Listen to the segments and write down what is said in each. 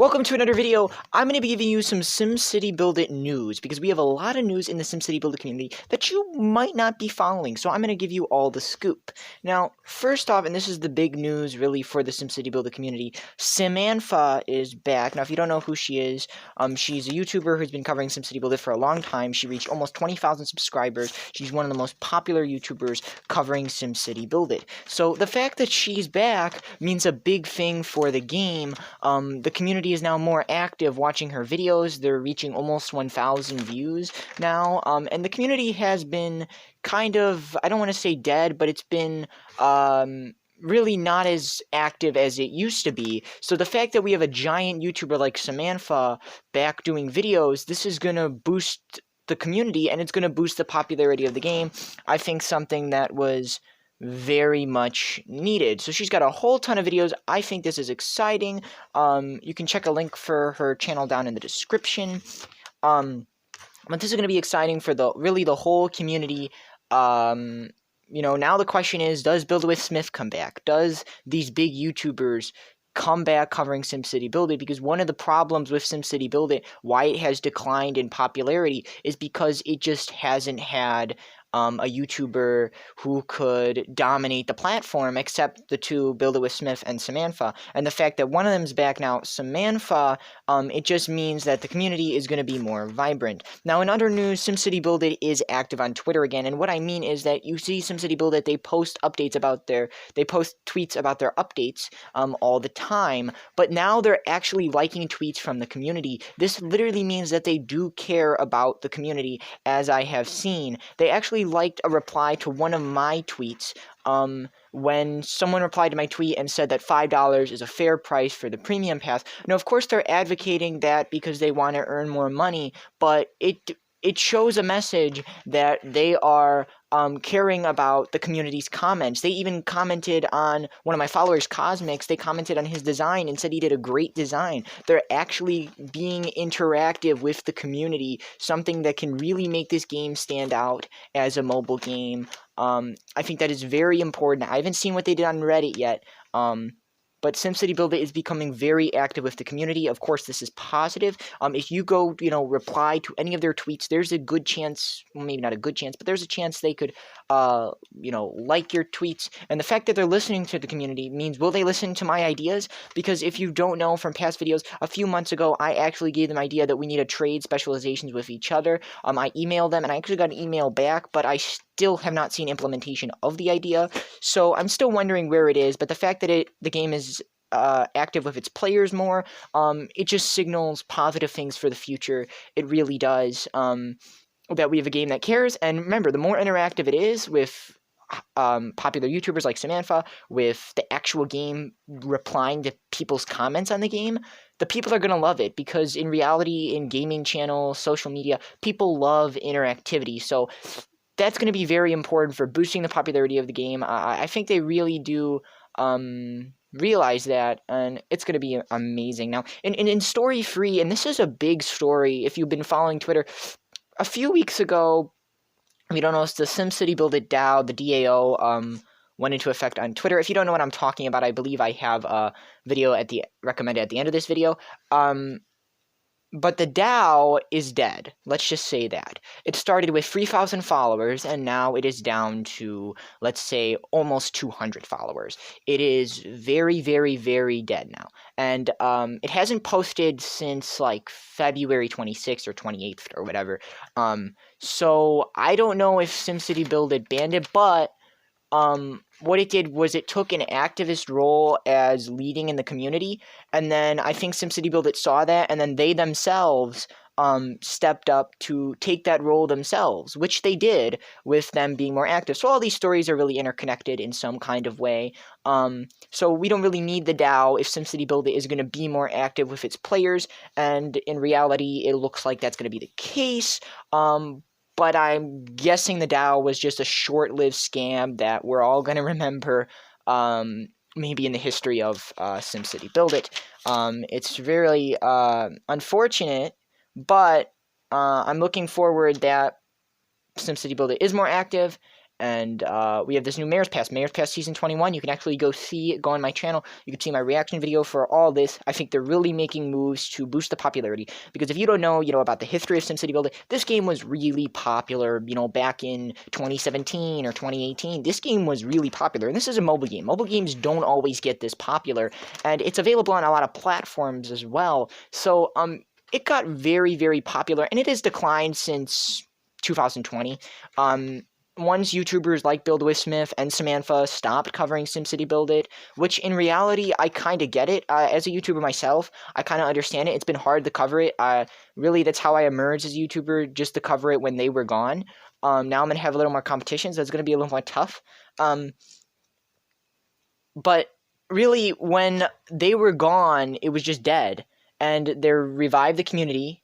Welcome to another video. I'm going to be giving you some SimCity Build It news because we have a lot of news in the SimCity Build It community that you might not be following, so I'm going to give you all the scoop. Now, first off, and this is the big news really for the SimCity Build It community, Simantha is back. Now, if you don't know who she is, she's a YouTuber who's been covering SimCity Build It for a long time. She reached almost 20,000 subscribers. She's one of the most popular YouTubers covering SimCity Build It. So the fact that she's back means a big thing for the game. The community is now more active watching her videos. They're reaching almost 1,000 views now, and the community has been kind of, I don't want to say dead, but it's been really not as active as it used to be. So the fact that we have a giant YouTuber like Simantha back doing videos, this is going to boost the community, and it's going to boost the popularity of the game. I think something that was very much needed. So she's got a whole ton of videos. I think this is exciting. You can check a link for her channel down in the description. But this is going to be exciting for the whole community. Now the question is, does Build It with Smith come back? Does these big YouTubers come back covering SimCity Build It? Because one of the problems with SimCity Build It, why it has declined in popularity, is because it just hasn't had a YouTuber who could dominate the platform, except the two, Build It with Smith and Simantha. And the fact that one of them is back now, Simantha, it just means that the community is going to be more vibrant. Now, in other news, SimCity Build It is active on Twitter again, and what I mean is that you see SimCity Build It, they post tweets about their updates all the time, but now they're actually liking tweets from the community. This literally means that they do care about the community, as I have seen. They actually liked a reply to one of my tweets when someone replied to my tweet and said that $5 is a fair price for the premium pass. Now, of course, they're advocating that because they want to earn more money, but it shows a message that they are caring about the community's comments. They even commented on one of my followers, Cosmics. They commented on his design and said he did a great design. They're actually being interactive with the community, something that can really make this game stand out as a mobile game. I think that is very important. I haven't seen what they did on Reddit yet, but SimCity Build It is becoming very active with the community. Of course, this is positive. If you go, reply to any of their tweets, there's a good chance, well, maybe not a good chance, but there's a chance they could, like your tweets. And the fact that they're listening to the community means, will they listen to my ideas? Because if you don't know from past videos, a few months ago, I actually gave them the idea that we need to trade specializations with each other. I emailed them, and I actually got an email back, but I still have not seen implementation of the idea. So I'm still wondering where it is, but the fact that the game is active with its players more, it just signals positive things for the future. It really does, that we have a game that cares. And remember, the more interactive it is with popular YouTubers like Simantha, with the actual game replying to people's comments on the game, the people are going to love it, because in reality, in gaming channels, social media, people love interactivity. So that's going to be very important for boosting the popularity of the game. I think they really do realize that, and it's going to be amazing. Now, in Story 3, and this is a big story, if you've been following Twitter, a few weeks ago, if you don't know, it's the SimCity Build It DAO, the DAO, went into effect on Twitter. If you don't know what I'm talking about, I believe I have a video recommended at the end of this video. But the DAO is dead. Let's just say that. It started with 3,000 followers, and now it is down to, let's say, almost 200 followers. It is very, very, very dead now. And it hasn't posted since, like, February 26th or 28th or whatever. So I don't know if SimCity Build It banned it, but what it did was it took an activist role as leading in the community, and then I think SimCity Build It saw that, and then they themselves stepped up to take that role themselves, which they did with them being more active. So all these stories are really interconnected in some kind of way. So we don't really need the DAO if SimCity Build It is going to be more active with its players, and in reality, it looks like that's going to be the case. But I'm guessing the DAO was just a short-lived scam that we're all going to remember, maybe in the history of SimCity Build It. It's really unfortunate, but I'm looking forward that SimCity Build It is more active, And we have this new Mayor's Pass Season 21. You can actually go on my channel. You can see my reaction video for all this. I think they're really making moves to boost the popularity. Because if you don't know, about the history of SimCity Build It, this game was really popular, back in 2017 or 2018. This game was really popular. And this is a mobile game. Mobile games don't always get this popular. And it's available on a lot of platforms as well. So, it got very, very popular. And it has declined since 2020. Once YouTubers like builditwith and Simantha stopped covering SimCity Build It, which in reality, I kind of get it. As a YouTuber myself, I kind of understand it. It's been hard to cover it. Really, that's how I emerged as a YouTuber, just to cover it when they were gone. Now I'm going to have a little more competition, so it's going to be a little more tough. But really, when they were gone, it was just dead. And they revived the community.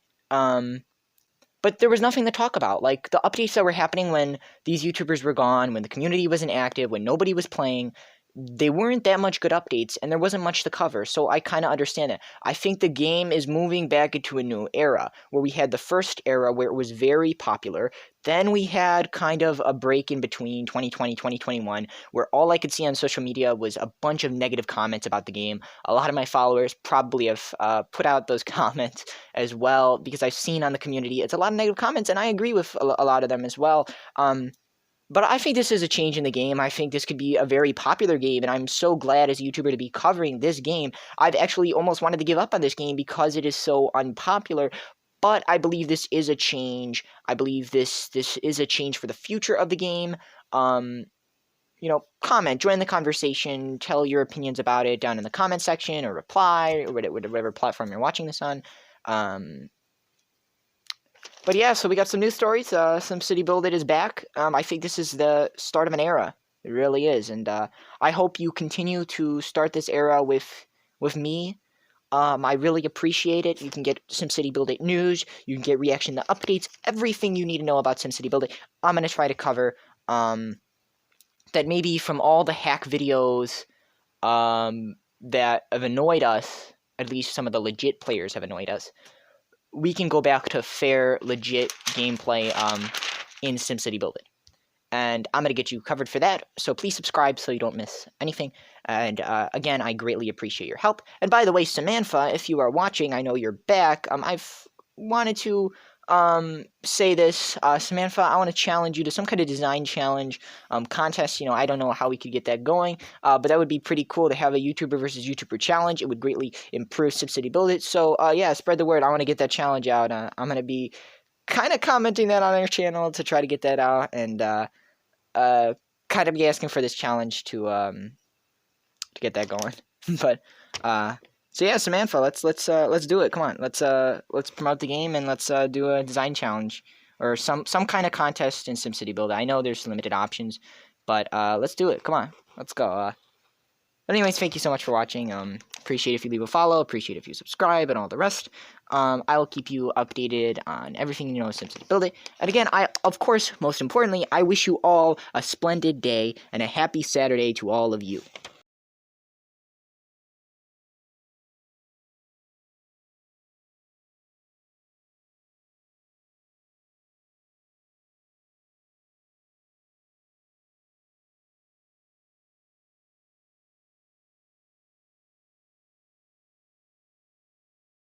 But there was nothing to talk about. Like, the updates that were happening when these YouTubers were gone, when the community wasn't active, when nobody was playing, they weren't that much good updates, and there wasn't much to cover, so I kind of understand it. I think the game is moving back into a new era, where we had the first era where it was very popular, then we had kind of a break in between 2020, 2021, where all I could see on social media was a bunch of negative comments about the game. A lot of my followers probably have put out those comments as well, because I've seen on the community, it's a lot of negative comments, and I agree with a lot of them as well. But I think this is a change in the game. I think this could be a very popular game, and I'm so glad as a YouTuber to be covering this game. I've actually almost wanted to give up on this game because it is so unpopular, but I believe this is a change. I believe this is a change for the future of the game. Comment, join the conversation, tell your opinions about it down in the comment section, or reply, or whatever platform you're watching this on. But yeah, so we got some news stories. SimCity Build It is back. I think this is the start of an era. It really is. And I hope you continue to start this era with me. I really appreciate it. You can get SimCity Build It news. You can get reaction to updates. Everything you need to know about SimCity Build It, I'm going to try to cover. That maybe from all the hack videos that have annoyed us, at least some of the legit players have annoyed us, we can go back to fair, legit gameplay in SimCity Build It. And I'm going to get you covered for that, so please subscribe so you don't miss anything. And again, I greatly appreciate your help. And by the way, Simantha, if you are watching, I know you're back. I've wanted to say this. Simantha, I want to challenge you to some kind of design challenge contest. I don't know how we could get that going, but that would be pretty cool to have a YouTuber versus YouTuber challenge. It would greatly improve SimCity Build It. So yeah, spread the word. I want to get that challenge out. I'm going to be kind of commenting that on our channel to try to get that out, and kind of be asking for this challenge to get that going. But so yeah, Simantha, let's do it. Come on, let's promote the game, and let's do a design challenge or some kind of contest in SimCity Build It. I know there's limited options, but let's do it. Come on, let's go. But anyways, thank you so much for watching. Appreciate if you leave a follow. Appreciate if you subscribe and all the rest. I will keep you updated on everything you know of SimCity Build It. And again, of course, most importantly, I wish you all a splendid day and a happy Saturday to all of you.